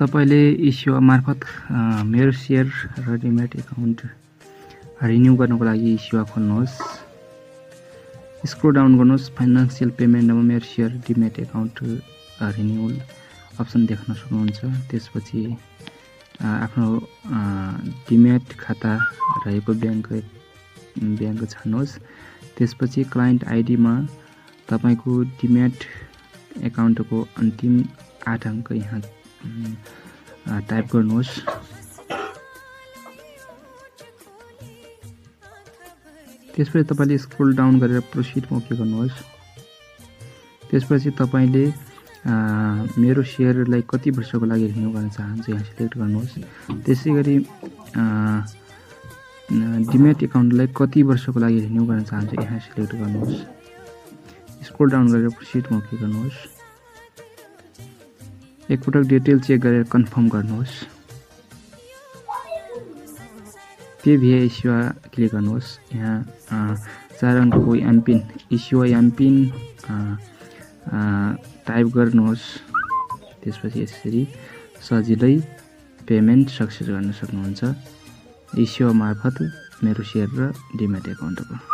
तपाईले इस्युवा मार्फत मेरो सेयर र डिम्याट एकाउन्ट रिन्यू गर्नको लागि इस्युवा खोल्नुहोस्। स्क्रोल डाउन गर्नुहोस्, फाइनान्शियल पेमेन्टमा मेरो share demat account renewal option देख्न सक्नुहुन्छ। त्यसपछि आफ्नो डिम्याट खाता रहेको ब्याङ्क छान्नुहोस्। त्यसपछि क्लाइन्ट आइडीमा तपाईको डिम्याट एकाउन्टको अन्तिम 8 अङ्क यहाँ टाइप गर्नुहोस्। त्यसपछि तपाईले स्क्रोल डाउन गरेर प्रोसिडमा ओके गर्नुहोस्। त्यसपछि तपाईले मेरो सेयरलाई कति वर्षको लागि रिन्यू गर्न चाहन्छ यहाँ सिलेक्ट गर्नुहोस्। त्यसैगरी डिम्याट एकाउन्टलाई कति वर्षको लागि रिन्यू गर्न चाहन्छ यहाँ सिलेक्ट गर्नुहोस्। स्क्रोल डाउन गरेर प्रोसिडमा ओके गर्नुहोस्। एकपटक डिटेल चेक गरेर कन्फर्म गर्नुहोस्। पे भिया इस्युवा क्लिक गर्नुहोस्। यहाँ 4 अङ्कको एमपिन इस्युवा एमपिन टाइप गर्नुहोस्। त्यसपछि यसरी सजिलै पेमेन्ट सक्सेस गर्न सक्नुहुन्छ इस्युवा मार्फत मेरो सेयर र डिम्याट एकाउन्टको।